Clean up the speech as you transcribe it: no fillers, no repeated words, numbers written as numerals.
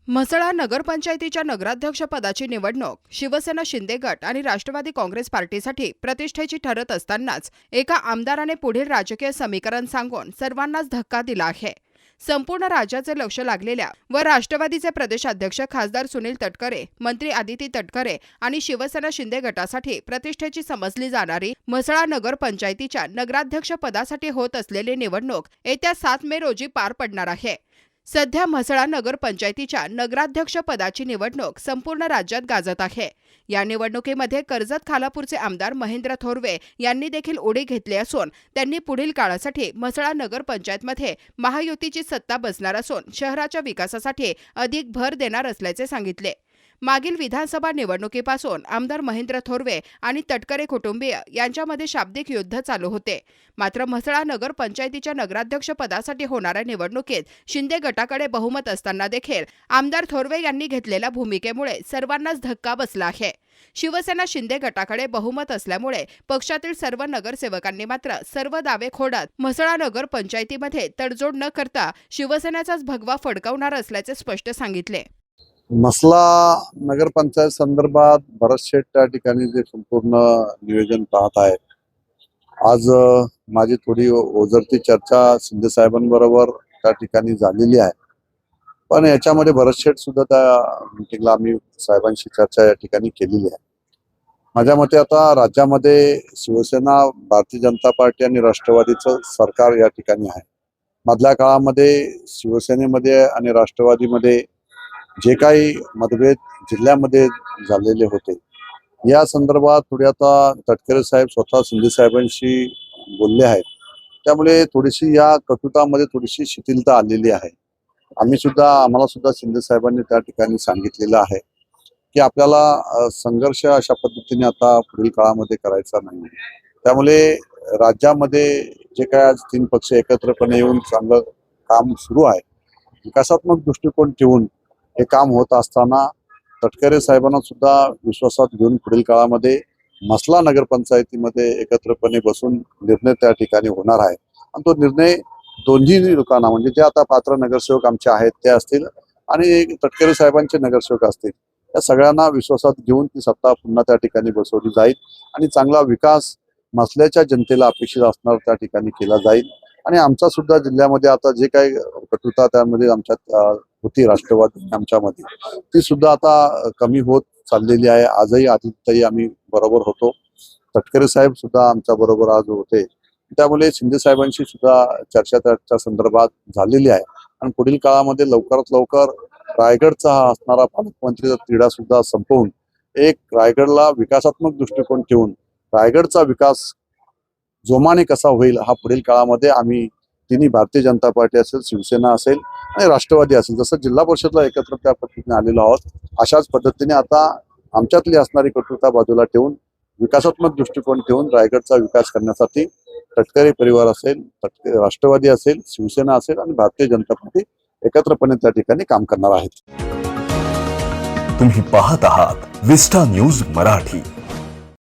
म्हसळा नगरपंचायतीच्या नगराध्यक्षपदाची निवडणूक शिवसेना शिंदे गट आणि राष्ट्रवादी काँग्रेस पार्टीसाठी प्रतिष्ठेची ठरत असतानाच एका आमदाराने पुढील राजकीय समीकरण सांगून सर्वांनाच धक्का दिला आहे। संपूर्ण राज्याचे लक्ष लागलेल्या व राष्ट्रवादीचे प्रदेशाध्यक्ष खासदार सुनील तटकरे, मंत्री आदिती तटकरे आणि शिवसेना शिंदे गटासाठी प्रतिष्ठेची समजली जाणारी म्हसळा नगरपंचायतीच्या नगराध्यक्षपदासाठी होत असलेली निवडणूक येत्या 7 मे रोजी पार पडणार आहे। सध्या म्हसळा नगरपंचायतीच्या नगराध्यक्षपदाची निवडणूक संपूर्ण राज्यात गाजत आहे। या निवडणुकीमध्ये कर्जत खालापूरचे आमदार महेंद्र थोरवे यांनी देखील उडी घेतली असून त्यांनी पुढील काळासाठी म्हसळा नगरपंचायतमध्ये महायुतीची सत्ता बसणार असून शहराच्या विकासासाठी अधिक भर देणार असल्याचे सांगितले। मागील विधानसभा निवडणुकीपासून आमदार महेंद्र थोरवे आणि तटकरे कुटुंबीय यांच्यामध्ये शाब्दिक युद्ध चालू होते। मात्र म्हसळा नगरपंचायतीच्या नगराध्यक्षपदासाठी होणाऱ्या निवडणुकीत शिंदे गटाकडे बहुमत असताना देखील आमदार थोरवे यांनी घेतलेल्या भूमिकेमुळे सर्वांनाच धक्का बसला आहे। शिवसेना शिंदे गटाकडे बहुमत असल्यामुळे पक्षातील सर्व नगरसेवकांनी मात्र सर्व दावे खोडत म्हसळा नगरपंचायतीमध्ये तडजोड न करता शिवसेनेचाच भगवा फडकावणार असल्याचे स्पष्ट सांगितले। म्हसळा नगरपंचायत संदर्भात बरेचसे त्या ठिकाणी जे संपूर्ण नियोजन पाहत आहे, आज माझी थोडी ओझरती चर्चा शिंदे साहेबांबरोबर त्या ठिकाणी झालेली आहे। पण याच्यामध्ये बरेचसे सुद्धा त्या मीटिंगला आम्ही साहेबांशी चर्चा या ठिकाणी केलेली आहे। माझ्या मते आता राज्यामध्ये शिवसेना, भारतीय जनता पार्टी आणि राष्ट्रवादीचं सरकार या ठिकाणी आहे। मधल्या काळामध्ये शिवसेनेमध्ये आणि राष्ट्रवादीमध्ये जे काही मतभेद जिल्ह्यामध्ये झालेले होते, या संदर्भात थोडी आता तटकरे साहेब स्वतः शिंदे साहेबांशी बोलले आहेत। त्यामुळे थोडीशी या कटुतामध्ये थोडीशी शिथिलता आलेली आहे। आम्हाला सुद्धा शिंदे साहेबांनी त्या ठिकाणी सांगितलेलं आहे की आपल्याला संघर्ष अशा पद्धतीने आता पुढील काळामध्ये करायचा नाही। त्यामुळे राज्यामध्ये जे काय आज 3 पक्ष एकत्रपणे येऊन चांगलं काम सुरू आहे, विकासात्मक दृष्टिकोन ठेवून हे काम होत असताना तटकरे साहेबांना सुद्धा विश्वासात घेऊन पुढील काळामध्ये म्हसळा नगरपंचायतीमध्ये एकत्रपणे बसून निर्णय त्या ठिकाणी होणार आहे। आणि तो निर्णय दोन्ही लोकांना, म्हणजे जे आता पात्र नगरसेवक आमचे आहेत ते असतील आणि तटकरे साहेबांचे नगरसेवक असतील, या सगळ्यांना विश्वासात घेऊन ती सत्ता पुन्हा त्या ठिकाणी बसवली जाईल आणि चांगला विकास म्हसळ्याच्या जनतेला अपेक्षित असणार त्या ठिकाणी केला जाईल। आणि आमचा सुद्धा जिल्ह्यामध्ये आता जे काही कटुता त्यामध्ये आमच्यात होती राष्ट्रवादी आमच्यामध्ये, ती सुद्धा आता कमी होत चाललेली आहे। आजही आदित्यताई आम्ही बरोबर होतो, तटकरे साहेब सुद्धा आमच्या बरोबर आज होते। त्यामुळे शिंदे साहेबांशी सुद्धा चर्चा त्याच्या संदर्भात झालेली आहे। आणि पुढील काळामध्ये लवकरात लवकर रायगडचा हा असणारा पालकमंत्रीचा तिढा सुद्धा संपवून एक रायगडला विकासात्मक दृष्टिकोन ठेवून रायगडचा विकास जोमाने कसा होईल हा पुढील काळामध्ये आम्ही तिन्ही, भारतीय जनता पार्टी असेल, शिवसेना असेल आणि राष्ट्रवादी असेल, जसं जिल्हा परिषदला एकत्र त्या पद्धतीने आलेलो आहोत, अशाच पद्धतीने आता आमच्यातली असणारी कटुता बाजूला ठेवून विकासात्मक दृष्टिकोन ठेवून रायगडचा विकास करण्यासाठी तटकरे परिवार असेल, राष्ट्रवादी असेल, शिवसेना असेल आणि भारतीय जनता पार्टी एकत्रपणे त्या ठिकाणी काम करणार आहेत। तुम्ही पाहत आहात विस्टा न्यूज मराठी।